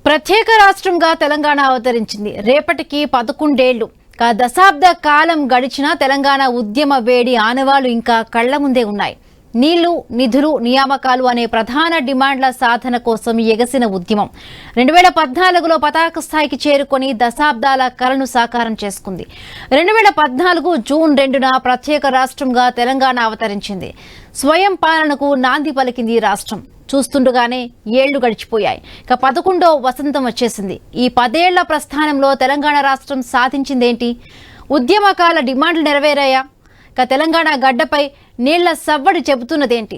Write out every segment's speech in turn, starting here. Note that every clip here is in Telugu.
ప్రత్యేక రాష్ట్రంగా తెలంగాణ అవతరించింది. రేపటికి 11 ఏళ్లు. దశాబ్ద కాలం గడిచిన తెలంగాణ ఉద్యమ వేడి ఆనవాళ్లు ఇంకా కళ్ల ముందే ఉన్నాయి. నీళ్లు, నిధులు, నియామకాలు అనే ప్రధాన డిమాండ్ల సాధన కోసం ఎగసిన ఉద్యమం 2014లో పతాక స్థాయికి చేరుకొని దశాబ్దాల కలను సాకారం చేసుకుంది. 2014 జూన్ 2న ప్రత్యేక రాష్ట్రంగా తెలంగాణ అవతరించింది. స్వయం పాలనకు నాంది పలికింది రాష్ట్రం. చూస్తుండగానే ఏళ్లు గడిచిపోయాయి. 11వ వసంతం వచ్చేసింది. ఈ 10 ఏళ్ల ప్రస్థానంలో తెలంగాణ రాష్ట్రం సాధించిందేంటి? ఉద్యమకాల డిమాండ్లు నెరవేరాయా? తెలంగాణ గడ్డపై నీళ్ల సవ్వడి చెబుతున్నదేంటి?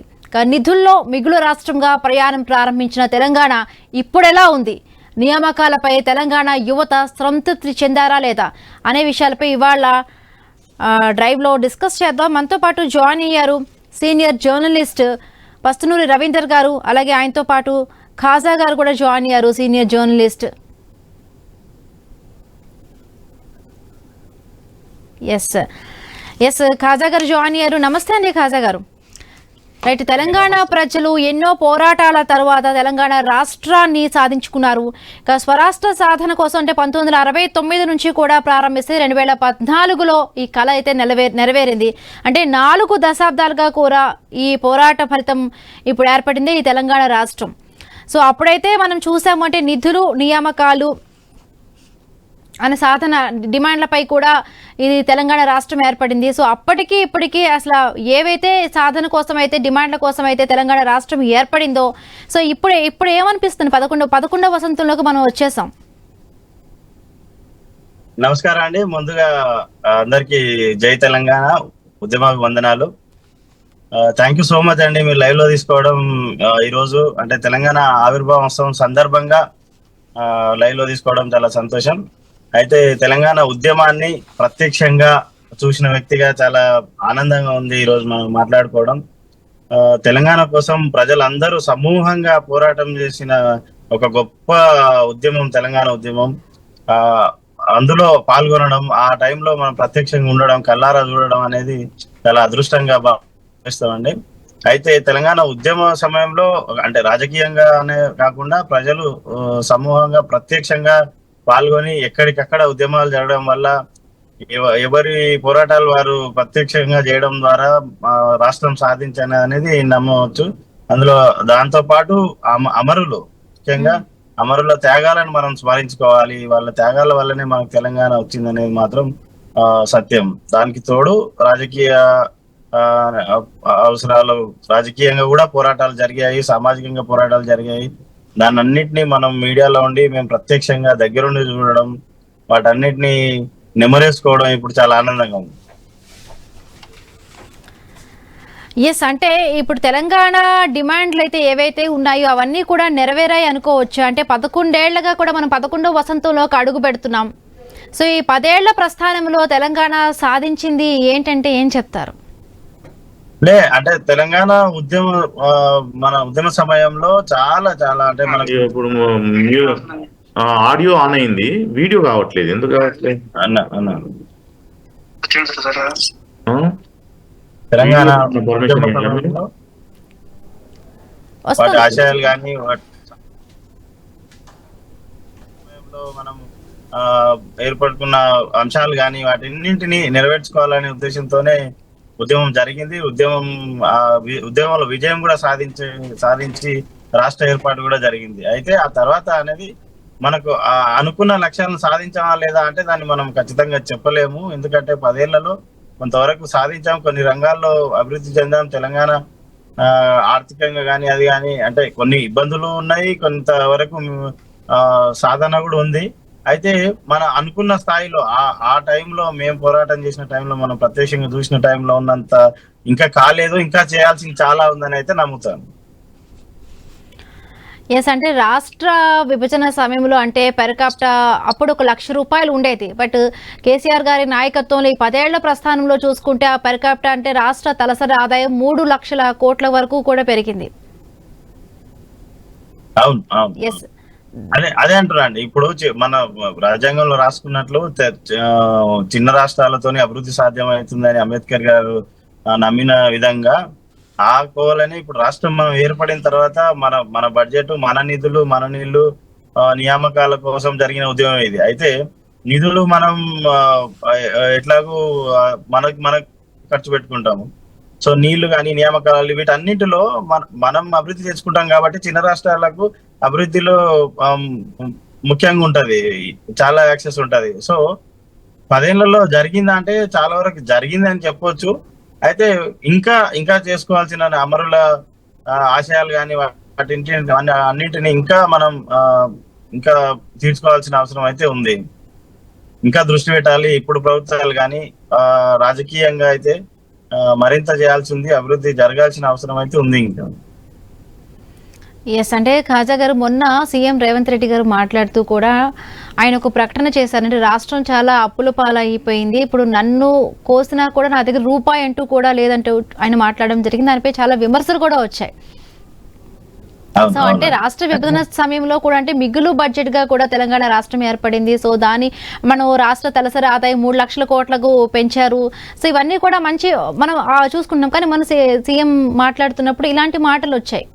నిధుల్లో మిగులు రాష్ట్రంగా ప్రయాణం ప్రారంభించిన తెలంగాణ ఇప్పుడెలా ఉంది? నియామకాలపై తెలంగాణ యువత సంతృప్తి చెందారా లేదా అనే విషయాలపై ఇవాళ డ్రైవ్లో డిస్కస్ చేద్దాం. మనతో పాటు జాయిన్ అయ్యారు సీనియర్ జర్నలిస్ట్ పస్తునూరి రవీందర్ గారు, అలాగే ఆయనతో పాటు ఖాజా గారు కూడా జాయిన్ అయ్యారు, సీనియర్ జర్నలిస్ట్. ఎస్ ఖాజా గారు జాయిన్ అయ్యారు. నమస్తే అండి ఖాజా గారు. రైట్, తెలంగాణ ప్రజలు ఎన్నో పోరాటాల తర్వాత తెలంగాణ రాష్ట్రాన్ని సాధించుకున్నారు. స్వరాష్ట్ర సాధన కోసం అంటే 1969 నుంచి కూడా ప్రారంభిస్తే 2014లో ఈ కళ అయితే నెరవేరింది. అంటే 4 దశాబ్దాలుగా కూడా ఈ పోరాట ఫలితం ఇప్పుడు ఏర్పడింది ఈ తెలంగాణ రాష్ట్రం. సో అప్పుడైతే మనం చూసాము అంటే నిధులు, నియామకాలు అనే సాధన డిమాండ్లపై కూడా ఇది తెలంగాణ రాష్ట్రం ఏర్పడింది. సో అప్పటికి ఇప్పటికీ అసలు ఏవైతే సాధన కోసం అయితే డిమాండ్ల కోసం అయితే తెలంగాణ రాష్ట్రం ఏర్పడిందో, సో ఇప్పుడు ఏమనిపిస్తుంది? 11వ వసంతంలోకి మనం వచ్చేసాం. నమస్కారం అండి. ముందుగా అందరికి జై తెలంగాణ ఉద్యమ వందనాలు. థ్యాంక్ యూ సో మచ్ అండి మీరు లైవ్ లో తీసుకోవడం. ఈరోజు అంటే తెలంగాణ ఆవిర్భావోత్సవం సందర్భంగా లైవ్ లో తీసుకోవడం చాలా సంతోషం. అయితే తెలంగాణ ఉద్యమాన్ని ప్రత్యక్షంగా చూసిన వ్యక్తిగా చాలా ఆనందంగా ఉంది ఈరోజు మనం మాట్లాడుకోవడం. తెలంగాణ కోసం ప్రజలందరూ సమూహంగా పోరాటం చేసిన ఒక గొప్ప ఉద్యమం తెలంగాణ ఉద్యమం. అందులో పాల్గొనడం, ఆ టైంలో మనం ప్రత్యక్షంగా ఉండడం, కల్లారా చూడడం అనేది చాలా అదృష్టంగా భావిస్తామండి. అయితే తెలంగాణ ఉద్యమ సమయంలో అంటే రాజకీయంగా అనే కాకుండా ప్రజలు సమూహంగా ప్రత్యక్షంగా పాల్గొని ఎక్కడికక్కడ ఉద్యమాలు జరగడం వల్ల ఎవరి పోరాటాలు వారు ప్రత్యక్షంగా చేయడం ద్వారా రాష్ట్రం సాధించని అనేది నమ్మవచ్చు. అందులో దాంతో పాటు అమరులు, ముఖ్యంగా అమరుల త్యాగాలను మనం స్మరించుకోవాలి. వాళ్ళ త్యాగాల వల్లనే మనకు తెలంగాణ వచ్చిందనేది మాత్రం సత్యం. దానికి తోడు రాజకీయ అవసరాలు, రాజకీయంగా కూడా పోరాటాలు జరిగాయి, సామాజికంగా పోరాటాలు జరిగాయి. దాన్నన్నింటినీ మనం మీడియాలో ఉండి మేము ప్రత్యక్షంగా దగ్గరుండి చూడడం, వాటన్నిటిని నెమరేసుకోవడం ఇప్పుడు చాలా ఆనందంగా ఉంది. ఎస్, అంటే ఇప్పుడు తెలంగాణ డిమాండ్లు అయితే ఏవైతే ఉన్నాయో అవన్నీ కూడా నెరవేరాయి అనుకోవచ్చు. అంటే 11 ఏళ్లుగా కూడా మనం 11వ వసంతంలోకి అడుగు పెడుతున్నాం. సో ఈ 10 ఏళ్ల ప్రస్థానంలో తెలంగాణ సాధించింది ఏంటంటే ఏం చెప్తారు? అంటే తెలంగాణ మన ఉద్యమ సమయంలో చాలా చాలా అంటే మనకి ఇప్పుడు ఆడియో ఆన్ అయింది, వీడియో కావట్లేదు. ఎందుకు కావట్లేదు తెలంగాణ వాటి ఆశయాలు కానీ మనం ఏర్పడుకున్న అంశాలు కానీ వాటిన్నింటినీ నెరవేర్చుకోవాలనే ఉద్దేశంతోనే ఉద్యమం జరిగింది. ఉద్యమంలో విజయం కూడా సాధించి రాష్ట్ర ఏర్పాటు కూడా జరిగింది. అయితే ఆ తర్వాత అనేది మనకు అనుకున్న లక్ష్యాలను సాధించామా లేదా అంటే దాన్ని మనం ఖచ్చితంగా చెప్పలేము. ఎందుకంటే 10 ఏళ్లలో కొంతవరకు సాధించాం, కొన్ని రంగాల్లో అభివృద్ధి చెందాం. తెలంగాణ ఆర్థికంగా కానీ అది కానీ అంటే కొన్ని ఇబ్బందులు ఉన్నాయి, కొంతవరకు సాధన కూడా ఉంది. అయితే మన అనుకున్న స్థాయిలో ఆ టైంలో మేము పోరాటం చేసిన టైంలో, మనం ప్రత్యక్షంగా చూసిన టైంలో ఉన్నంత ఇంకా కాలేదు, ఇంకా చేయాల్సింది చాలా ఉందని అయితే నమ్ముతాను. ఎస్, అంటే రాష్ట్ర విభజన సమయంలో అంటే పెర్ క్యాపిటా అప్పుడు 1 లక్ష రూపాయలు ఉండేది. బట్ కేసీఆర్ గారి నాయకత్వంలో ఈ 10 ఏళ్ల ప్రస్థానంలో చూసుకుంటే ఆ పెర్ క్యాపిటా అంటే రాష్ట్ర తలసరి ఆదాయం 3 లక్షల కోట్ల వరకు కూడా పెరిగింది. అవును, ఎస్, అదే అంటున్నాండి. ఇప్పుడు మన రాజ్యాంగంలో రాసుకున్నట్లు చిన్న రాష్ట్రాలతోనే అభివృద్ధి సాధ్యమవుతుందని అంబేద్కర్ గారు నమ్మిన విధంగా ఆ కోలని ఇప్పుడు రాష్ట్రం మనం ఏర్పడిన తర్వాత మన బడ్జెట్, మన నిధులు, మన నీళ్లు, నియామకాల కోసం జరిగిన ఉద్యమం ఇది. అయితే నిధులు మనం ఎట్లాగూ మనకు ఖర్చు పెట్టుకుంటాము. సో నీళ్లు కానీ నియామకాలు వీటన్నిటిలో మనం అభివృద్ధి చేసుకుంటాం కాబట్టి చిన్న రాష్ట్రాలకు అభివృద్ధిలో ముఖ్యంగా ఉంటది, చాలా యాక్సెస్ ఉంటది. సో 10 ఏళ్లలో జరిగిందా అంటే చాలా వరకు జరిగింది అని చెప్పొచ్చు. అయితే ఇంకా ఇంకా చేసుకోవాల్సిన అమరుల ఆశయాలు కానీ అన్నింటినీ ఇంకా మనం ఇంకా తీర్చుకోవాల్సిన అవసరం అయితే ఉంది. ఇంకా దృష్టి పెట్టాలి. ఇప్పుడు ప్రభుత్వాలు కానీ రాజకీయంగా అయితే మరింత చేయాల్సి ఉంది, అభివృద్ధి జరగాల్సిన అవసరం అయితే ఉంది ఇంకా. ఎస్, అంటే ఖాజా గారు మొన్న సీఎం రేవంత్ రెడ్డి గారు మాట్లాడుతూ కూడా ఆయన ఒక ప్రకటన చేశారంటే రాష్ట్రం చాలా అప్పుల పాలైపోయింది, ఇప్పుడు నన్ను కోసినా కూడా నా దగ్గర రూపాయి అంటూ కూడా లేదంటూ ఆయన మాట్లాడడం జరిగింది. దానిపై చాలా విమర్శలు కూడా వచ్చాయి. సో అంటే రాష్ట్ర విభజన సమయంలో కూడా అంటే మిగులు బడ్జెట్ గా కూడా తెలంగాణ రాష్ట్రం ఏర్పడింది. సో దాని మనం రాష్ట్ర తలసరి ఆదాయం 3 లక్షల కోట్లకు పెంచారు. సో ఇవన్నీ కూడా మంచి మనం చూసుకుంటాం. కానీ మన సీఎం మాట్లాడుతున్నప్పుడు ఇలాంటి మాటలు వచ్చాయి.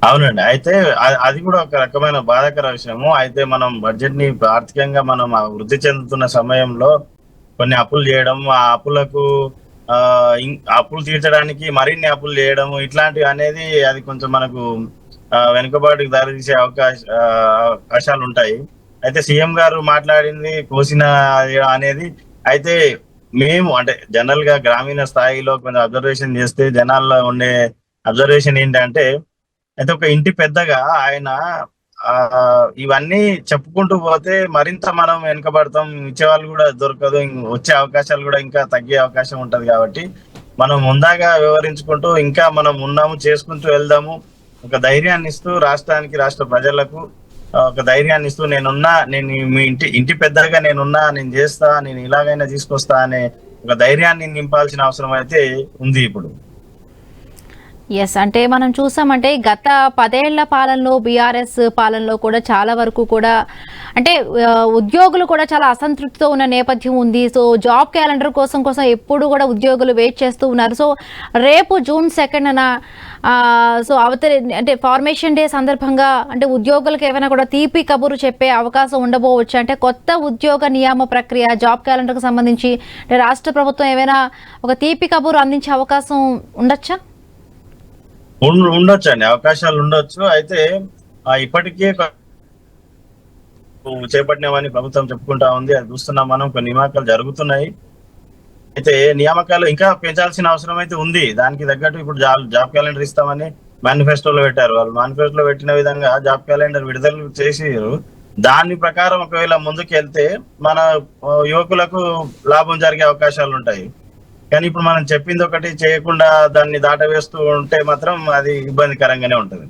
అవునండి. అయితే అది కూడా ఒక రకమైన బాధాకర విషయము. అయితే మనం బడ్జెట్ ని ఆర్థికంగా మనం వృద్ధి చెందుతున్న సమయంలో కొన్ని అప్పులు చేయడం, ఆ అప్పులకు అప్పులు తీర్చడానికి మరిన్ని అప్పులు చేయడం ఇట్లాంటివి అనేది అది కొంచెం మనకు వెనుకబాటుకు దారితీసే అవకాశాలు ఉంటాయి. అయితే సీఎం గారు మాట్లాడింది కోసిన అనేది అయితే మేము అంటే జనరల్ గా గ్రామీణ స్థాయిలో కొంచెం అబ్జర్వేషన్ చేస్తే జనాల్లో ఉండే అబ్జర్వేషన్ ఏంటంటే అయితే ఒక ఇంటి పెద్దగా ఆయన ఇవన్నీ చెప్పుకుంటూ పోతే మరింత మనం వెనుకబడతాం, ఇచ్చేవాళ్ళు కూడా దొరకదు, వచ్చే అవకాశాలు కూడా ఇంకా తగ్గే అవకాశం ఉంటది. కాబట్టి మనం ముందాగా వివరించుకుంటూ ఇంకా మనం ఉన్నాము చేసుకుంటూ వెళ్దాము, ఒక ధైర్యాన్ని ఇస్తూ రాష్ట్రానికి రాష్ట్ర ప్రజలకు ఒక ధైర్యాన్ని ఇస్తూ నేను మీ ఇంటి పెద్దగా నేనున్నా, నేను చేస్తా, నేను ఇలాగైనా తీసుకొస్తా అనే ఒక ధైర్యాన్ని నింపాల్సిన అవసరం అయితే ఉంది ఇప్పుడు. ఎస్, అంటే మనం చూసామంటే గత 10 ఏళ్ల పాలనలో బీఆర్ఎస్ పాలనలో కూడా చాలా వరకు కూడా అంటే ఉద్యోగులు కూడా చాలా అసంతృప్తితో ఉన్న నేపథ్యం ఉంది. సో జాబ్ క్యాలెండర్ కోసం ఎప్పుడు కూడా ఉద్యోగులు వెయిట్ చేస్తూ ఉన్నారు. సో రేపు జూన్ 2న సో అంటే ఫార్మేషన్ డే సందర్భంగా అంటే ఉద్యోగులకు ఏమైనా కూడా తీపి కబురు చెప్పే అవకాశం ఉండబోవచ్చు. అంటే కొత్త ఉద్యోగ నియామ ప్రక్రియ జాబ్ క్యాలెండర్కి సంబంధించి రాష్ట్ర ప్రభుత్వం ఏమైనా ఒక తీపి కబురు అందించే అవకాశం ఉండొచ్చా? ఉండొచ్చు అండి, అవకాశాలు ఉండొచ్చు. అయితే ఇప్పటికే చేపట్టినామని ప్రభుత్వం చెప్పుకుంటా ఉంది, అది చూస్తున్నాం మనం. కొన్ని నియామకాలు జరుగుతున్నాయి. అయితే నియామకాలు ఇంకా పెంచాల్సిన అవసరం అయితే ఉంది. దానికి తగ్గట్టు ఇప్పుడు జాబ్ క్యాలెండర్ ఇస్తామని మేనిఫెస్టోలో పెట్టారు. వాళ్ళు మేనిఫెస్టోలో పెట్టిన విధంగా జాబ్ క్యాలెండర్ విడుదల చేసిరు. దాని ప్రకారం ఒకవేళ ముందుకు వెళ్తే మన యువకులకు లాభం జరిగే అవకాశాలు ఉంటాయి. కానీ ఇప్పుడు మనం చెప్పింది ఒకటి చేయకుండా దాన్ని దాటవేస్తూ ఉంటే మాత్రం అది ఇబ్బందికరంగానే ఉంటుంది.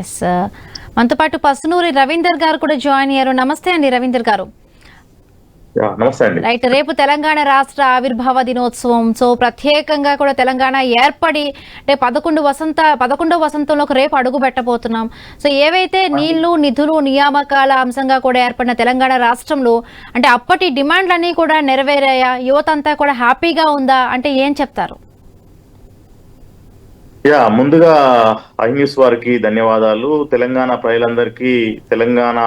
ఎస్, మనతో పాటు పసునూరి రవీందర్ గారు కూడా జాయిన్ అయ్యారు. నమస్తే అండి రవీందర్ గారు. రైట్, రేపు తెలంగాణ రాష్ట్ర ఆవిర్భావ దినోత్సవం. సో ప్రత్యేకంగా కూడా తెలంగాణ ఏర్పడి అంటే 11వ వసంతంలోకి రేపు అడుగు పెట్టబోతున్నాం. సో ఏవైతే నీళ్లు నిధులు నియామకాల అంశంగా కూడా ఏర్పడిన తెలంగాణ రాష్ట్రంలో అంటే అప్పటి డిమాండ్లన్నీ కూడా నెరవేరాయా? యువత అంతా కూడా హ్యాపీగా ఉందా అంటే ఏం చెప్తారు? ముందుగా ఐ న్యూస్ వారికి ధన్యవాదాలు. తెలంగాణ ప్రజలందరికీ తెలంగాణ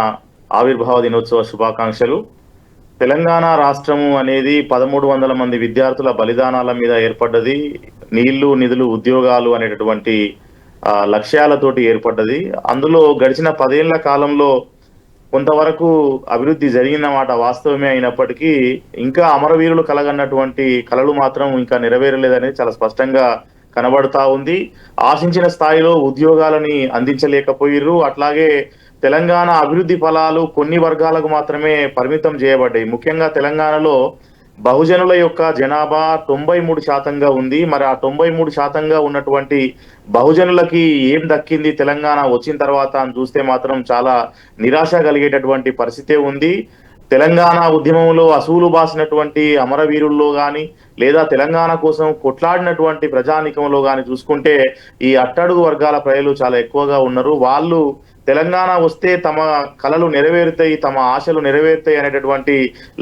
ఆవిర్భావ దినోత్సవ శుభాకాంక్షలు. తెలంగాణ రాష్ట్రము అనేది 1300 మంది విద్యార్థుల బలిదానాల మీద ఏర్పడ్డది. నీళ్లు నిధులు ఉద్యోగాలు అనేటటువంటి లక్ష్యాలతోటి ఏర్పడ్డది. అందులో గడిచిన 10 ఏళ్ల కాలంలో కొంతవరకు అభివృద్ధి జరిగినమాట వాస్తవమే అయినప్పటికీ ఇంకా అమరవీరులు కలగన్నటువంటి కలలు మాత్రం ఇంకా నెరవేరలేదనేది చాలా స్పష్టంగా కనబడతా ఉంది. ఆశించిన స్థాయిలో ఉద్యోగాలని అందించలేకపోయిర్రు. అట్లాగే తెలంగాణ అభివృద్ధి ఫలాలు కొన్ని వర్గాలకు మాత్రమే పరిమితం చేయబడ్డాయి. ముఖ్యంగా తెలంగాణలో బహుజనుల యొక్క జనాభా 93% ఉంది. మరి ఆ 93% ఉన్నటువంటి బహుజనులకి ఏం దక్కింది తెలంగాణ వచ్చిన తర్వాత అని చూస్తే మాత్రం చాలా నిరాశ కలిగేటటువంటి పరిస్థితే ఉంది. తెలంగాణ ఉద్యమంలో అసూలు బాసినటువంటి అమరవీరుల్లో గాని లేదా తెలంగాణ కోసం కొట్లాడినటువంటి ప్రజానీకంలో గాని చూసుకుంటే ఈ అట్టడుగు వర్గాల ప్రజలు చాలా ఎక్కువగా ఉన్నారు. వాళ్ళు తెలంగాణ వస్తే తమ కలలు నెరవేరుతాయి, తమ ఆశలు నెరవేరుతాయి అనేటటువంటి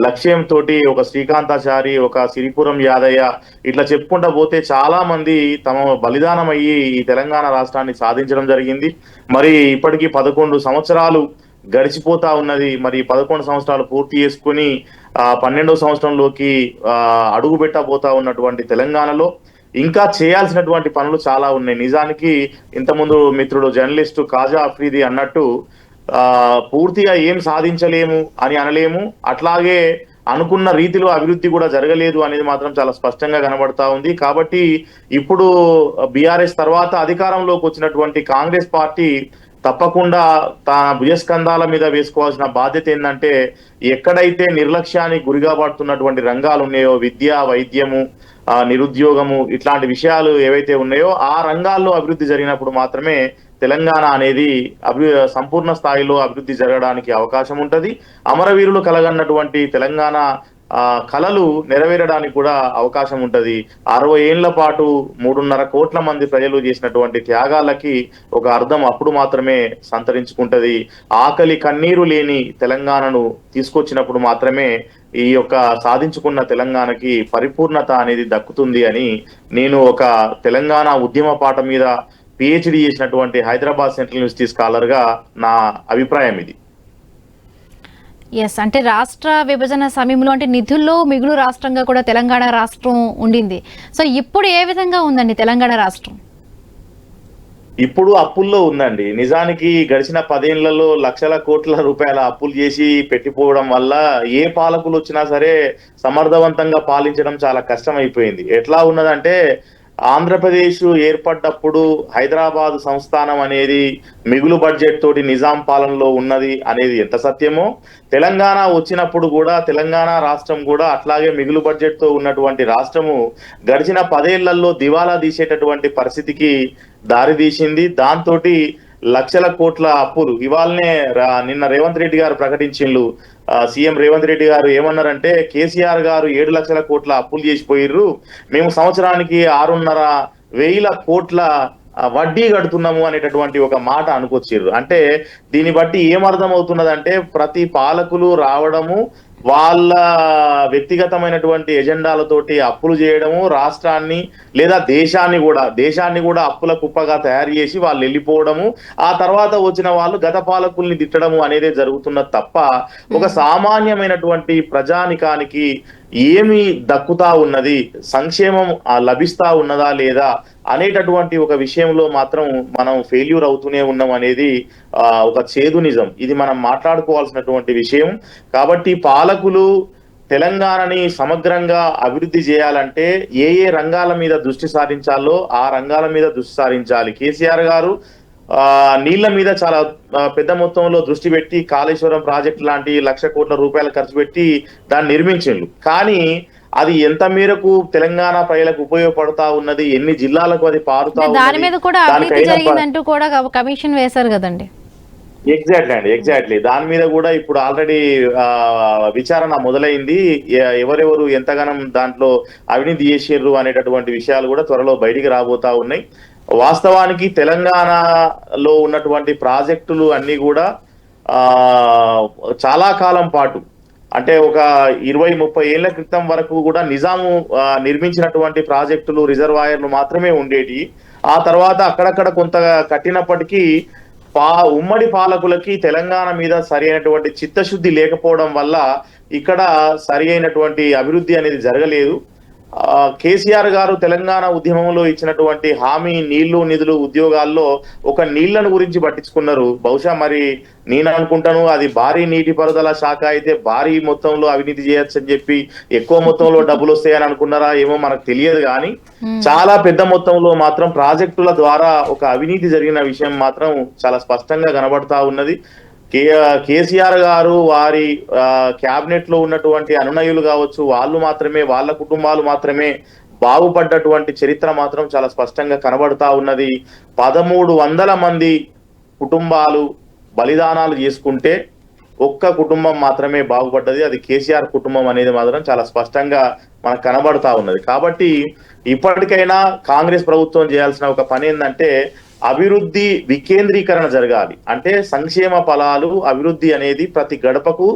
లక్ష్యంతో ఒక శ్రీకాంతాచారి, ఒక సిరిపురం యాదయ్య ఇట్లా చెప్పుకుంటా పోతే చాలా మంది తమ బలిదానం అయ్యి ఈ తెలంగాణ రాష్ట్రాన్ని సాధించడం జరిగింది. మరి ఇప్పటికీ 11 సంవత్సరాలు గడిచిపోతా ఉన్నది. మరి 11 సంవత్సరాలు పూర్తి చేసుకుని 12వ సంవత్సరంలోకి అడుగు పెట్టబోతా ఉన్నటువంటి తెలంగాణలో ఇంకా చేయాల్సినటువంటి పనులు చాలా ఉన్నాయి. నిజానికి ఇంతకుముందు మిత్రుడు జర్నలిస్టు కాజా అఫ్రీది అన్నట్టు పూర్తిగా ఏం సాధించలేము అని అనలేము, అట్లాగే అనుకున్న రీతిలో అభివృద్ధి కూడా జరగలేదు అనేది మాత్రం చాలా స్పష్టంగా కనబడతా ఉంది. కాబట్టి ఇప్పుడు బీఆర్ఎస్ తర్వాత అధికారంలోకి వచ్చినటువంటి కాంగ్రెస్ పార్టీ తప్పకుండా తన భుజస్కంధాల మీద వేసుకోవాల్సిన బాధ్యత ఏంటంటే ఎక్కడైతే నిర్లక్ష్యానికి గురిగా పడుతున్నటువంటి రంగాలు ఉన్నాయో, విద్య, వైద్యము, నిరుద్యోగము ఇట్లాంటి విషయాలు ఏవైతే ఉన్నాయో ఆ రంగాల్లో అభివృద్ధి జరిగినప్పుడు మాత్రమే తెలంగాణ అనేది సంపూర్ణ స్థాయిలో అభివృద్ధి జరగడానికి అవకాశం ఉంటది. అమరవీరులు కలగన్నటువంటి తెలంగాణ కళలు నెరవేరడానికి కూడా అవకాశం ఉంటది. 60 ఏళ్ల పాటు 3.5 కోట్ల మంది ప్రజలు చేసినటువంటి త్యాగాలకి ఒక అర్థం అప్పుడు మాత్రమే సంతరించుకుంటది. ఆకలి కన్నీరు లేని తెలంగాణను తీసుకొచ్చినప్పుడు మాత్రమే ఈ యొక్క సాధించుకున్న తెలంగాణకి పరిపూర్ణత అనేది దక్కుతుంది అని నేను ఒక తెలంగాణ ఉద్యమ పాట మీద పిహెచ్డి చేసినటువంటి హైదరాబాద్ సెంట్రల్ యూనివర్సిటీ స్కాలర్ గా నా అభిప్రాయం ఇది. ఎస్, అంటే రాష్ట్ర విభజన సమయంలో అంటే నిధుల్లో మిగులు రాష్ట్రంగా కూడా తెలంగాణ రాష్ట్రం ఉండింది. సో ఇప్పుడు ఏ విధంగా ఉందండి తెలంగాణ రాష్ట్రం? ఇప్పుడు అప్పుల్లో ఉందండి. నిజానికి గడిచిన 10 ఏళ్లలో లక్షల కోట్ల రూపాయల అప్పులు చేసి పెట్టిపోవడం వల్ల ఏ పాలకులు వచ్చినా సరే సమర్థవంతంగా పాలించడం చాలా కష్టం అయిపోయింది. ఎట్లా ఉన్నదంటే ఆంధ్రప్రదేశ్ ఏర్పడ్డప్పుడు హైదరాబాద్ సంస్థానం అనేది మిగులు బడ్జెట్ తోటి నిజాం పాలనలో ఉన్నది అనేది ఎంత సత్యమో, తెలంగాణ వచ్చినప్పుడు కూడా తెలంగాణ రాష్ట్రం కూడా అట్లాగే మిగులు బడ్జెట్ తో ఉన్నటువంటి రాష్ట్రము గడిచిన 10 ఏళ్లలో దివాలా తీసేటటువంటి పరిస్థితికి దారి తీసింది. దాంతో లక్షల కోట్ల అప్పులు ఇవాళనే నిన్న రేవంత్ రెడ్డి గారు ప్రకటించిండ్రు. సీఎం రేవంత్ రెడ్డి గారు ఏమన్నారంటే కేసీఆర్ గారు 7 లక్షల కోట్ల అప్పులు చేసిపోయిర్రు, మేము సంవత్సరానికి 6,500 కోట్ల వడ్డీ కడుతున్నాము అనేటటువంటి ఒక మాట అనుకొచ్చిర్రు. అంటే దీన్ని బట్టి ఏమర్థం అవుతున్నదంటే ప్రతి పాలకులు రావడము వాళ్ళ వ్యక్తిగతమైనటువంటి ఎజెండాలతోటి అప్పులు చేయడము, రాష్ట్రాన్ని లేదా దేశాన్ని కూడా అప్పుల కుప్పగా తయారు చేసి వాళ్ళు వెళ్ళిపోవడము, ఆ తర్వాత వచ్చిన వాళ్ళు గత పాలకుల్ని తిట్టడము అనేది జరుగుతున్నది తప్ప ఒక సామాన్యమైనటువంటి ప్రజానికానికి ఏమి దక్కుతా ఉన్నది, సంక్షేమం లభిస్తా ఉన్నదా లేదా అనేటటువంటి ఒక విషయంలో మాత్రం మనం ఫెయిల్యూర్ అవుతూనే ఉన్నాం అనేది ఒక చేదు నిజం. ఇది మనం మాట్లాడుకోవాల్సినటువంటి విషయం. కాబట్టి పాలకులు తెలంగాణని సమగ్రంగా అభివృద్ధి చేయాలంటే ఏ రంగాల మీద దృష్టి సారించాలో ఆ రంగాల మీద దృష్టి సారించాలి. కేసీఆర్ గారు నీళ్ల మీద చాలా పెద్ద మొత్తంలో దృష్టి పెట్టి కాళేశ్వరం ప్రాజెక్ట్ లాంటి 1,00,000 కోట్ల రూపాయలు ఖర్చు పెట్టి దాన్ని నిర్మించిండ్రు. కానీ అది ఎంత మేరకు తెలంగాణ ప్రజలకు ఉపయోగపడతా ఉన్నది, ఎన్ని జిల్లాలకు అది పారుతా దాని మీద కూడా అవినీతి జరిగిందంటూ కూడా కమిషన్ వేశారు కదండి. ఎగ్జాక్ట్లీ దాని మీద కూడా ఇప్పుడు ఆల్రెడీ విచారణ మొదలైంది. ఎవరెవరు ఎంతగానం దాంట్లో అవినీతి చేసిర్రు అనేటటువంటి విషయాలు కూడా త్వరలో బయటికి రాబోతా ఉన్నాయి. వాస్తవానికి తెలంగాణలో ఉన్నటువంటి ప్రాజెక్టులు అన్ని కూడా చాలా కాలం పాటు అంటే ఒక 20-30 ఏళ్ల క్రితం వరకు కూడా నిజాము నిర్మించినటువంటి ప్రాజెక్టులు, రిజర్వాయర్లు మాత్రమే ఉండేటి. ఆ తర్వాత అక్కడక్కడ కొంత కట్టినప్పటికీ ఉమ్మడి పాలకులకి తెలంగాణ మీద సరి అయినటువంటి చిత్తశుద్ధి లేకపోవడం వల్ల ఇక్కడ సరి అయినటువంటి అభివృద్ధి అనేది జరగలేదు. కేసీఆర్ గారు తెలంగాణ ఉద్యమంలో ఇచ్చినటువంటి హామీ నీళ్లు, నిధులు, ఉద్యోగాల్లో ఒక నీళ్లను గురించి పట్టించుకున్నారు. బహుశా మరి నేను అనుకుంటాను అది భారీ నీటిపారుదల శాఖ అయితే భారీ మొత్తంలో అవినీతి చేయొచ్చు అని చెప్పి ఎక్కువ మొత్తంలో డబ్బులు వస్తాయని అనుకున్నారా ఏమో మనకు తెలియదు. కానీ చాలా పెద్ద మొత్తంలో మాత్రం ప్రాజెక్టుల ద్వారా ఒక అవినీతి జరిగిన విషయం మాత్రం చాలా స్పష్టంగా కనబడతా ఉన్నది. కేసీఆర్ గారు వారి క్యాబినెట్ లో ఉన్నటువంటి అనునయులు కావచ్చు, వాళ్ళ కుటుంబాలు మాత్రమే బాగుపడ్డటువంటి చరిత్ర మాత్రం చాలా స్పష్టంగా కనబడతా ఉన్నది. 1,300 మంది కుటుంబాలు బలిదానాలు చేసుకుంటే ఒక్క కుటుంబం మాత్రమే బాగుపడ్డది, అది కేసీఆర్ కుటుంబం అనేది మాత్రం చాలా స్పష్టంగా మనకు కనబడతా ఉన్నది. కాబట్టి ఇప్పటికైనా కాంగ్రెస్ ప్రభుత్వం చేయాల్సిన ఒక పని ఏంటంటే అభివృద్ధి వికేంద్రీకరణ జరగాలి. అంటే సంక్షేమ ఫలాలు అభివృద్ధి అనేది ప్రతి గడపకు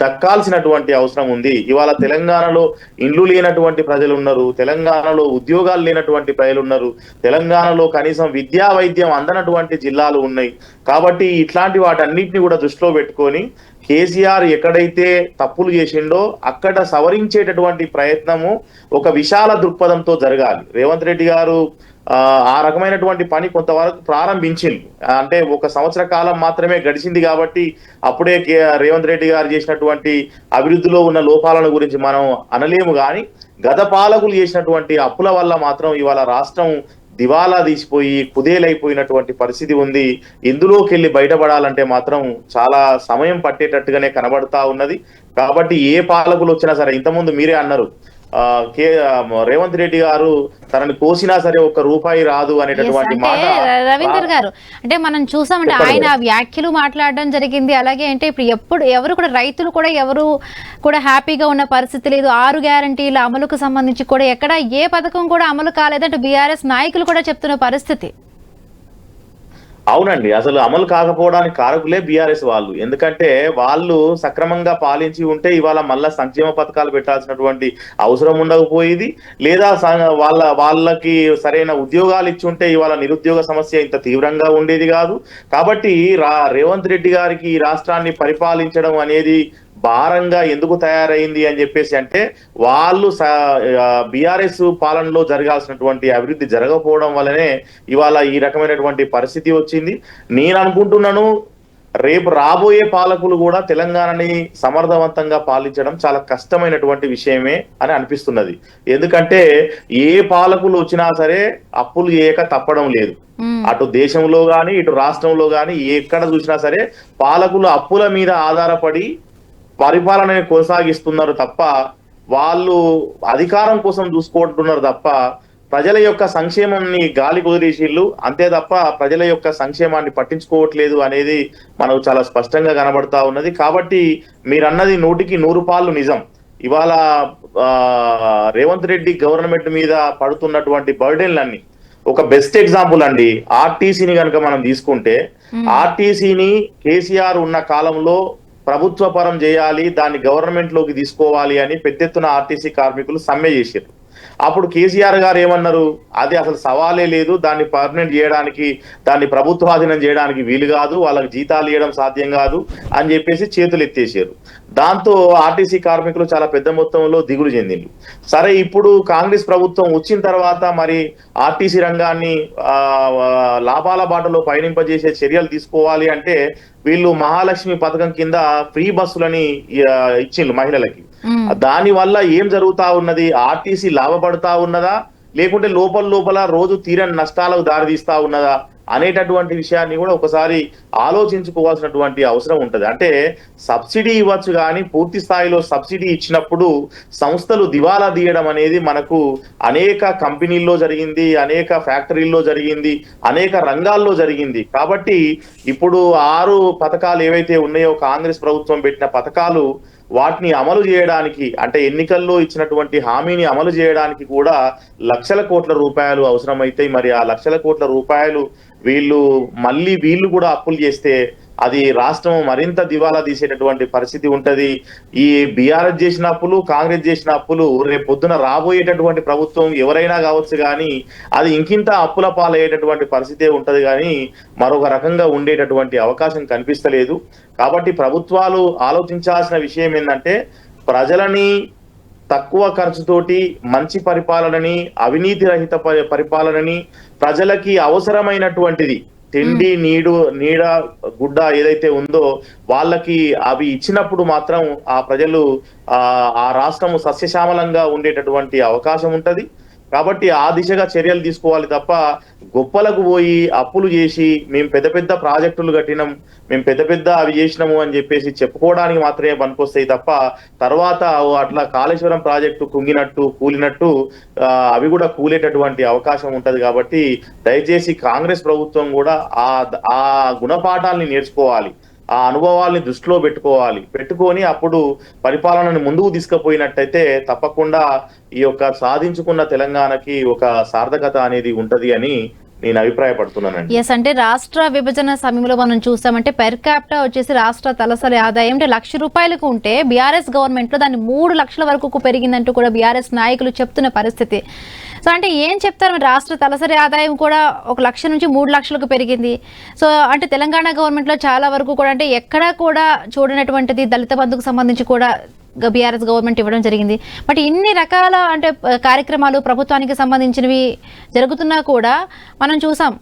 దక్కాల్సినటువంటి అవసరం ఉంది. ఇవాళ తెలంగాణలో ఇండ్లు లేనటువంటి ప్రజలు ఉన్నారు, తెలంగాణలో ఉద్యోగాలు లేనటువంటి ప్రజలు ఉన్నారు, తెలంగాణలో కనీసం విద్యా వైద్యం అందనటువంటి జిల్లాలు ఉన్నాయి. కాబట్టి ఇట్లాంటి వాటన్నిటిని కూడా దృష్టిలో పెట్టుకొని కేసీఆర్ ఎక్కడైతే తప్పులు చేసిండో అక్కడ సవరించేటటువంటి ప్రయత్నము ఒక విశాల దృక్పథంతో జరగాలి. రేవంత్ రెడ్డి గారు ఆ రకమైనటువంటి పని కొంతవరకు ప్రారంభించింది. అంటే 1 సంవత్సర కాలం మాత్రమే గడిచింది కాబట్టి అప్పుడే రేవంత్ రెడ్డి గారు చేసినటువంటి అభివృద్ధిలో ఉన్న లోపాలను గురించి మనం అనలేము. కానీ గత పాలకులు చేసినటువంటి అప్పుల వల్ల మాత్రం ఇవాళ రాష్ట్రం దివాలా తీసిపోయి కుదేలైపోయినటువంటి పరిస్థితి ఉంది. ఇందులోకి వెళ్ళి బయటపడాలంటే మాత్రం చాలా సమయం పట్టేటట్టుగానే కనబడతా ఉన్నది. కాబట్టి ఏ పాలకులు వచ్చినా సరే, ఇంతకుముందు మీరే అన్నారు రేవంత్ రెడ్డి గారు తనని కోసినా సరే 1 రూపాయి రాదు అనేటటువంటి మాట. రవీందర్ గారు అంటే మనం చూసామంటే ఆయన వ్యాఖ్యలు మాట్లాడడం జరిగింది. అలాగే అంటే ఇప్పుడు ఎవరు కూడా రైతులు కూడా ఎవరు కూడా హ్యాపీగా ఉన్న పరిస్థితి లేదు. 6 గ్యారంటీల అమలుకు సంబంధించి కూడా ఎక్కడ ఏ పథకం కూడా అమలు కాలేదంటే బీఆర్ఎస్ నాయకులు కూడా చెప్తున్న పరిస్థితి. అవునండి, అసలు అమలు కాకపోవడానికి కారకులే బీఆర్ఎస్ వాళ్ళు. ఎందుకంటే వాళ్ళు సక్రమంగా పాలించి ఉంటే ఇవాళ మళ్ళా సంక్షేమ పథకాలు పెట్టాల్సినటువంటి అవసరం ఉండకపోయేది, లేదా వాళ్ళకి సరైన ఉద్యోగాలు ఇచ్చి ఉంటే ఇవాళ నిరుద్యోగ సమస్య ఇంత తీవ్రంగా ఉండేది కాదు. కాబట్టి రేవంత్ రెడ్డి గారికి ఈ రాష్ట్రాన్ని పరిపాలించడం అనేది భారంగా ఎందుకు తయారైంది అని చెప్పేసి అంటే వాళ్ళు బీఆర్ఎస్ పాలనలో జరగాల్సినటువంటి అభివృద్ధి జరగకపోవడం వల్లనే ఇవాళ ఈ రకమైనటువంటి పరిస్థితి వచ్చింది. నేను అనుకుంటున్నాను రేపు రాబోయే పాలకులు కూడా తెలంగాణని సమర్థవంతంగా పాలించడం చాలా కష్టమైనటువంటి విషయమే అని అనిపిస్తున్నది. ఎందుకంటే ఏ పాలకులు వచ్చినా సరే అప్పులు చేయక తప్పడం లేదు. అటు దేశంలో గాని ఇటు రాష్ట్రంలో గాని ఎక్కడ చూసినా సరే పాలకులు అప్పుల మీద ఆధారపడి పరిపాలనని కొనసాగిస్తున్నారు తప్ప వాళ్ళు అధికారం కోసం చూసుకుంటున్నారు తప్ప ప్రజల యొక్క సంక్షేమాన్ని గాలి కుదిరేసిళ్ళు అంతే తప్ప ప్రజల యొక్క సంక్షేమాన్ని పట్టించుకోవట్లేదు అనేది మనకు చాలా స్పష్టంగా కనబడతా ఉన్నది. కాబట్టి మీరన్నది 100కి 100 పాళ్ళు నిజం. ఇవాళ రేవంత్ రెడ్డి గవర్నమెంట్ మీద పడుతున్నటువంటి బర్డెన్లన్నీ ఒక బెస్ట్ ఎగ్జాంపుల్ అండి. ఆర్టీసీని కనుక మనం తీసుకుంటే ఆర్టీసీని కేసీఆర్ ఉన్న కాలంలో ప్రభుత్వ పరం చేయాలి, దాన్ని గవర్నమెంట్ లోకి తీసుకోవాలి అని పెద్ద ఎత్తున ఆర్టీసీ కార్మికులు సమ్మె చేశారు. అప్పుడు కేసీఆర్ గారు ఏమన్నారు, అది అసలు సవాలే లేదు, దాన్ని పర్మనెంట్ చేయడానికి దాన్ని ప్రభుత్వాధీనం చేయడానికి వీలు కాదు, వాళ్ళకి జీతాలు ఇవ్వడం సాధ్యం కాదు అని చెప్పేసి చేతులు ఎత్తేసారు. దాంతో ఆర్టీసీ కార్మికులు చాలా పెద్ద మొత్తంలో దిగులు చెందింది. సరే, ఇప్పుడు కాంగ్రెస్ ప్రభుత్వం వచ్చిన తర్వాత మరి ఆర్టీసీ రంగాన్ని లాభాల బాటలో పయనింపజేసే చర్యలు తీసుకోవాలి అంటే వీళ్ళు మహాలక్ష్మి పథకం కింద ఫ్రీ బస్సులని ఇచ్చిండ్రు మహిళలకి. దాని వల్ల ఏం జరుగుతా ఉన్నది, ఆర్టీసీ లాభపడతా ఉన్నదా లేకుంటే లోపల రోజు తీరని నష్టాలకు దారితీస్తా ఉన్నదా అనేటటువంటి విషయాన్ని కూడా ఒకసారి ఆలోచించుకోవాల్సినటువంటి అవసరం ఉంటది. అంటే సబ్సిడీ ఇవ్వచ్చు కానీ పూర్తి స్థాయిలో సబ్సిడీ ఇచ్చినప్పుడు సంస్థలు దివాలా తీయడం అనేది మనకు అనేక కంపెనీల్లో జరిగింది, అనేక ఫ్యాక్టరీల్లో జరిగింది, అనేక రంగాల్లో జరిగింది. కాబట్టి ఇప్పుడు 6 పథకాలు ఏవైతే ఉన్నాయో కాంగ్రెస్ ప్రభుత్వం పెట్టిన పథకాలు వాటిని అమలు చేయడానికి అంటే ఎన్నికల్లో ఇచ్చినటువంటి హామీని అమలు చేయడానికి కూడా లక్షల కోట్ల రూపాయలు అవసరమైతాయి. మరి ఆ లక్షల కోట్ల రూపాయలు వీళ్ళు కూడా అప్పులు చేస్తే అది రాష్ట్రం మరింత దివాలా తీసేటటువంటి పరిస్థితి ఉంటది. ఈ బీఆర్ఎస్ చేసిన అప్పులు, కాంగ్రెస్ చేసిన అప్పులు రేపు పొద్దున రాబోయేటటువంటి ప్రభుత్వం ఎవరైనా కావచ్చు కానీ అది ఇంకింత అప్పుల పాలయ్యేటటువంటి పరిస్థితే ఉంటది కానీ మరొక రకంగా ఉండేటటువంటి అవకాశం కనిపిస్తలేదు. కాబట్టి ప్రభుత్వాలు ఆలోచించాల్సిన విషయం ఏంటంటే ప్రజలని తక్కువ ఖర్చుతోటి మంచి పరిపాలనని, అవినీతి రహిత పరిపాలనని, ప్రజలకి అవసరమైనటువంటిది తిండి నీడ గుడ్డ ఏదైతే ఉందో వాళ్ళకి అవి ఇచ్చినప్పుడు మాత్రం ఆ ప్రజలు ఆ రాష్ట్రము సస్యశ్యామలంగా ఉండేటటువంటి అవకాశం ఉంటది. కాబట్టి ఆ దిశగా చర్యలు తీసుకోవాలి తప్ప గొప్పలకు పోయి అప్పులు చేసి మేము పెద్ద పెద్ద ప్రాజెక్టులు కట్టినాం, మేము పెద్ద అవి చేసినాము అని చెప్పేసి చెప్పుకోవడానికి మాత్రమే పనికొస్తాయి తప్ప తర్వాత అట్లా కాళేశ్వరం ప్రాజెక్టు కూలినట్టు అవి కూడా కూలేటటువంటి అవకాశం ఉంటది. కాబట్టి దయచేసి కాంగ్రెస్ ప్రభుత్వం కూడా ఆ గుణపాఠాలని నేర్చుకోవాలి. ఆ అనుభవాల్ని దృష్టిలో పెట్టుకొని అప్పుడు పరిపాలనను ముందుకు తీసుకుపోయినట్టయితే తప్పకుండా ఈ యొక్క సాధించుకున్న తెలంగాణకి ఒక సార్థకత అనేది ఉంటది అని నేను అభిప్రాయపడుతున్నానండి. ఎస్, అంటే రాష్ట్ర విభజన సమయంలో మనం చూసామంటే పెర్ క్యాపిటా వచ్చేసి రాష్ట్ర తలసరి ఆదాయం అంటే ₹1,00,000 ఉంటే బీఆర్ఎస్ గవర్నమెంట్ లో దాన్ని 3 లక్షల వరకు పెరిగిందంటూ కూడా బీఆర్ఎస్ నాయకులు చెప్తున్న పరిస్థితి. సో అంటే ఏం చెప్తారు, మరి రాష్ట్ర తలసరి ఆదాయం కూడా 1,00,000 నుంచి 3 లక్షలకు పెరిగింది. సో అంటే తెలంగాణ గవర్నమెంట్ లో చాలా వరకు కూడా అంటే ఎక్కడా కూడా చూడనటువంటిది దళిత బంధుకు సంబంధించి కూడా బీఆర్ఎస్ గవర్నమెంట్ ఇవ్వడం జరిగింది. బట్ ఇన్ని రకాల అంటే కార్యక్రమాలు ప్రభుత్వానికి సంబంధించినవి జరుగుతున్నా కూడా మనం చూసాం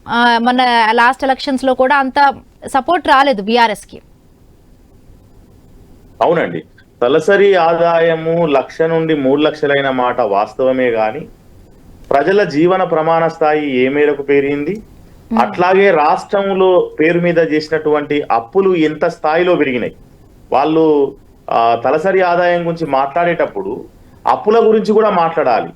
మన లాస్ట్ ఎలక్షన్స్ లో కూడా అంత సపోర్ట్ రాలేదు బీఆర్ఎస్ కి. అవునండి, తలసరి ఆదాయము 1,00,000 నుండి 3 లక్షలైన మాట వాస్తవమే గాని ప్రజల జీవన ప్రమాణ స్థాయి ఏ మేరకు పెరిగింది, అట్లాగే రాష్ట్రంలో పేరు మీద చేసినటువంటి అప్పులు ఎంత స్థాయిలో పెరిగినాయి. వాళ్ళు తలసరి ఆదాయం గురించి మాట్లాడేటప్పుడు అప్పుల గురించి కూడా మాట్లాడాలి.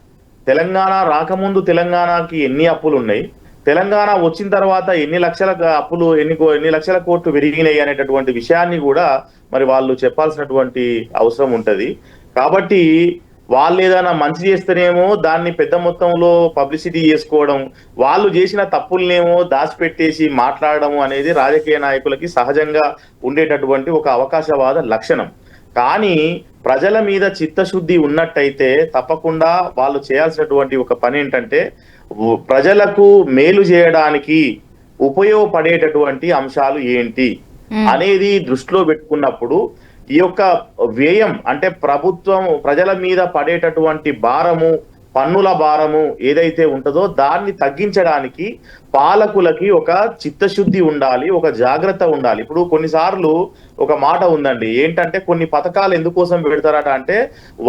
తెలంగాణ రాకముందు తెలంగాణకి ఎన్ని అప్పులు ఉన్నాయి, తెలంగాణ వచ్చిన తర్వాత ఎన్ని లక్షల అప్పులు ఎన్ని లక్షల కోట్లు పెరిగినాయి అనేటటువంటి విషయాన్ని కూడా మరి వాళ్ళు చెప్పాల్సినటువంటి అవసరం ఉంటది. కాబట్టి వాళ్ళు ఏదైనా మంచి చేస్తేనేమో దాన్ని పెద్ద మొత్తంలో పబ్లిసిటీ చేసుకోవడం, వాళ్ళు చేసిన తప్పులనేమో దాచిపెట్టేసి మాట్లాడడం అనేది రాజకీయ నాయకులకి సహజంగా ఉండేటటువంటి ఒక అవకాశవాద లక్షణం. కానీ ప్రజల మీద చిత్తశుద్ధి ఉన్నట్టయితే తప్పకుండా వాళ్ళు చేయాల్సినటువంటి ఒక పని ఏంటంటే ప్రజలకు మేలు చేయడానికి ఉపయోగపడేటటువంటి అంశాలు ఏంటి అనేది దృష్టిలో పెట్టుకున్నప్పుడు ఈ యొక్క వ్యయం అంటే ప్రభుత్వం ప్రజల మీద పడేటటువంటి భారము, పన్నుల భారము ఏదైతే ఉంటుందో దాన్ని తగ్గించడానికి పాలకులకి ఒక చిత్తశుద్ధి ఉండాలి, ఒక జాగ్రత్త ఉండాలి. ఇప్పుడు కొన్నిసార్లు ఒక మాట ఉందండి, ఏంటంటే కొన్ని పథకాలు ఎందుకోసం పెడతారట అంటే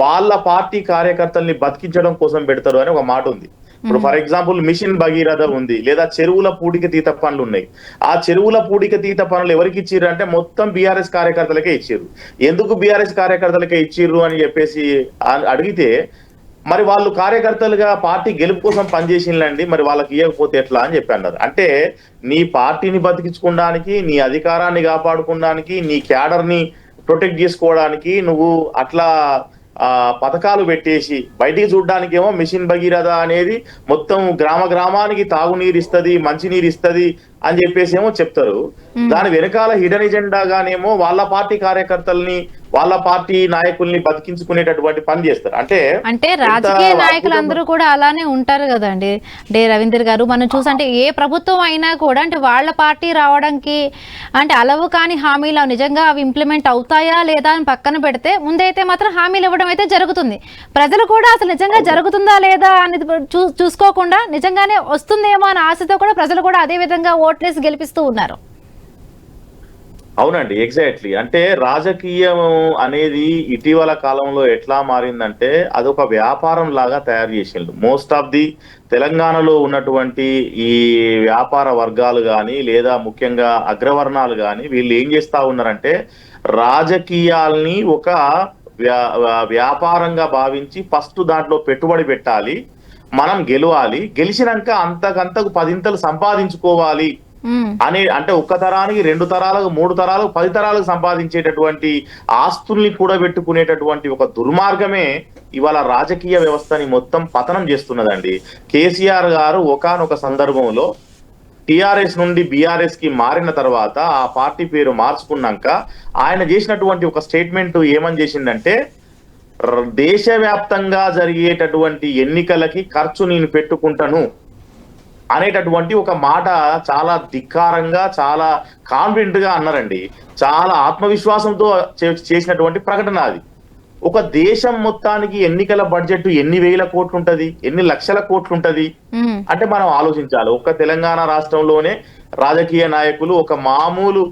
వాళ్ళ పార్టీ కార్యకర్తల్ని బతికించడం కోసం పెడతారు అని ఒక మాట ఉంది. ఇప్పుడు ఫర్ ఎగ్జాంపుల్ మిషన్ భగీరథ ఉంది, లేదా చెరువుల పూడిక తీత పనులు ఉన్నాయి. ఆ చెరువుల పూడిక తీత పనులు ఎవరికి ఇచ్చిర్రు అంటే మొత్తం బీఆర్ఎస్ కార్యకర్తలకే ఇచ్చిర్రు. ఎందుకు బీఆర్ఎస్ కార్యకర్తలకే ఇచ్చిర్రు అని చెప్పేసి అడిగితే మరి వాళ్ళు కార్యకర్తలుగా పార్టీ గెలుపు కోసం పనిచేసిందండి, మరి వాళ్ళకి ఇవ్వకపోతే ఎట్లా అని చెప్పి అన్నారు. అంటే నీ పార్టీని బతికించుకోవడానికి, నీ అధికారాన్ని కాపాడుకోవడానికి, నీ క్యాడర్ని ప్రొటెక్ట్ చేసుకోవడానికి నువ్వు అట్లా పథకాలు పెట్టేసి బయటికి చూడడానికి ఏమో మిషన్ భగీరథ అనేది మొత్తం గ్రామానికి తాగునీరు ఇస్తుంది, మంచినీరు ఇస్తుంది అని చెప్పేసి ఏమో చెప్తారు. దాని వెనకాల హిడెన్ ఎజెండాగానేమో వాళ్ళ పార్టీ కార్యకర్తల్ని, వాళ్ళ పార్టీ నాయకుల్ని బతికించుకునేటటువంటి పని చేస్తారు. అంటే రాజకీయ నాయకులందరూ కూడా అలానే ఉంటారు కదండి. అంటే రవీందర్ గారు మనం చూసంటే ఏ ప్రభుత్వం అయినా కూడా అంటే వాళ్ళ పార్టీ రావడానికి అంటే అలవు కాని హామీలు నిజంగా అవి ఇంప్లిమెంట్ అవుతాయా లేదా అని పక్కన పెడితే ముందైతే మాత్రం హామీలు ఇవ్వడం అయితే జరుగుతుంది. ప్రజలు కూడా అసలు నిజంగా జరుగుతుందా లేదా అనేది చూసుకోకుండా నిజంగానే వస్తుందేమో అనే ఆశతో కూడా ప్రజలు కూడా అదే విధంగా ఓట్లేసి గెలిపిస్తూ ఉన్నారు. అవునండి, ఎగ్జాక్ట్లీ. అంటే రాజకీయం అనేది ఇటీవల కాలంలో ఎట్లా మారిందంటే అదొక వ్యాపారం లాగా తయారు చేసిండు. మోస్ట్ ఆఫ్ ది తెలంగాణలో ఉన్నటువంటి ఈ వ్యాపార వర్గాలు కానీ లేదా ముఖ్యంగా అగ్రవర్ణాలు కానీ వీళ్ళు ఏం చేస్తా ఉన్నారంటే రాజకీయాల్ని ఒక వ్యాపారంగా భావించి ఫస్ట్ దాంట్లో పెట్టుబడి పెట్టాలి, మనం గెలవాలి, గెలిచినాక అంతకంతకు 10 సంపాదించుకోవాలి అనే అంటే 1 తరానికి 2 తరాలకు 3 తరాలకు 10 తరాలకు సంపాదించేటటువంటి ఆస్తుల్ని కూడా పెట్టుకునేటటువంటి ఒక దుర్మార్గమే ఇవాళ రాజకీయ వ్యవస్థని మొత్తం పతనం చేస్తున్నదండి. కేసీఆర్ గారు ఒకానొక సందర్భంలో టిఆర్ఎస్ నుండి బీఆర్ఎస్ కి మారిన తర్వాత ఆ పార్టీ పేరు మార్చుకున్నాక ఆయన చేసినటువంటి ఒక స్టేట్మెంట్ ఏమని చేసిందంటే దేశవ్యాప్తంగా జరిగేటటువంటి ఎన్నికలకి ఖర్చు నేను పెట్టుకుంటాను అనేటటువంటి ఒక మాట చాలా ధిక్కారంగా చాలా కాన్ఫిడెంట్ గా అన్నారండి. చాలా ఆత్మవిశ్వాసంతో చేసినటువంటి ప్రకటన అది. ఒక దేశం మొత్తానికి ఎన్నికల బడ్జెట్ ఎన్ని వేల కోట్లు ఉంటది, ఎన్ని లక్షల కోట్లు ఉంటది అంటే మనం ఆలోచించాలి. ఒక్క తెలంగాణ రాష్ట్రంలోనే రాజకీయ నాయకులు ఒక మామూలు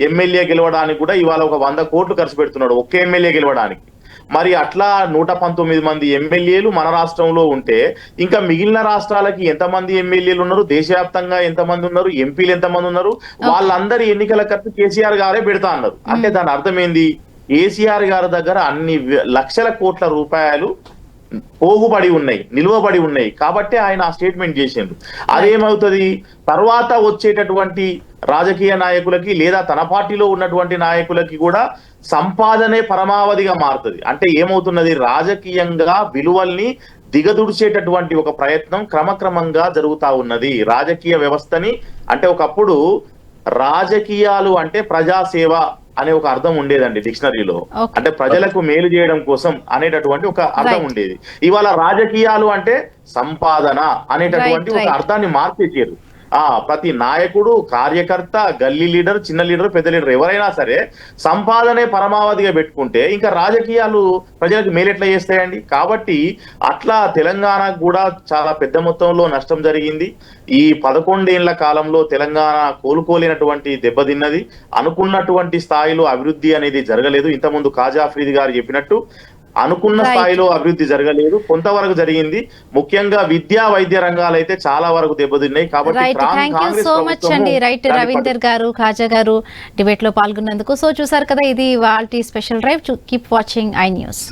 ఎమ్మెల్యే గెలవడానికి కూడా ఇవాళ ఒక 100 కోట్లు ఖర్చు పెడుతున్నాడు ఒక్క ఎమ్మెల్యే గెలవడానికి. మరి అట్లా 119 మంది ఎమ్మెల్యేలు మన రాష్ట్రంలో ఉంటే ఇంకా మిగిలిన రాష్ట్రాలకి ఎంతమంది ఎమ్మెల్యేలు ఉన్నారు, దేశవ్యాప్తంగా ఎంతమంది ఉన్నారు, ఎంపీలు ఎంతమంది ఉన్నారు, వాళ్ళందరి ఎన్నికల ఖర్చు కేసీఆర్ గారే పెడతా అన్నారు. అంటే దాని అర్థం ఏంది, కేసీఆర్ గారి దగ్గర అన్ని లక్షల కోట్ల రూపాయలు పోగుబడి ఉన్నాయి, నిలువబడి ఉన్నాయి. కాబట్టి ఆయన ఆ స్టేట్మెంట్ చేసిండ్రు. అదేమవుతుంది, తర్వాత వచ్చేటటువంటి రాజకీయ నాయకులకి లేదా తన పార్టీలో ఉన్నటువంటి నాయకులకి కూడా సంపాదనే పరమావధిగా మారుతుంది. అంటే ఏమవుతున్నది, రాజకీయంగా విలువల్ని దిగదుడిచేటటువంటి ఒక ప్రయత్నం క్రమక్రమంగా జరుగుతా ఉన్నది రాజకీయ వ్యవస్థని. అంటే ఒకప్పుడు రాజకీయాలు అంటే ప్రజాసేవ అనే ఒక అర్థం ఉండేదండి డిక్షనరీలో. అంటే ప్రజలకు మేలు చేయడం కోసం అనేటటువంటి ఒక అర్థం ఉండేది. ఇవాళ రాజకీయాలు అంటే సంపాదన అనేటటువంటి ఒక అర్థాన్ని మార్చేసారు. ప్రతి నాయకుడు, కార్యకర్త, గల్లీ లీడర్, చిన్న లీడర్, పెద్ద లీడర్ ఎవరైనా సరే సంపాదనే పరమావధిగా పెట్టుకుంటే ఇంకా రాజకీయాలు ప్రజలకు మేలెట్లా చేస్తాయండి. కాబట్టి అట్లా తెలంగాణకు కూడా చాలా పెద్ద మొత్తంలో నష్టం జరిగింది. ఈ 11 ఏళ్ల కాలంలో తెలంగాణ కోలుకోలేనటువంటి దెబ్బతిన్నది. అనుకున్నటువంటి స్థాయిలో అభివృద్ధి అనేది జరగలేదు. ఇంతకుముందు ఖాజా ఆఫ్రిది గారు చెప్పినట్టు అనుకున్న స్థాయిలో అభివృద్ధి జరగలేదు, కొంతవరకు జరిగింది. ముఖ్యంగా విద్యా వైద్య రంగాలు అయితే చాలా వరకు దెబ్బతిన్నాయి. కాబట్టి సో మచ్ అండి. రైట్ రవీందర్ గారు, ఖాజా గారు డిబేట్ లో పాల్గొన్నందుకు. సో చూసారు కదా, ఇది వాళ్ళ special drive. Keep watching I news.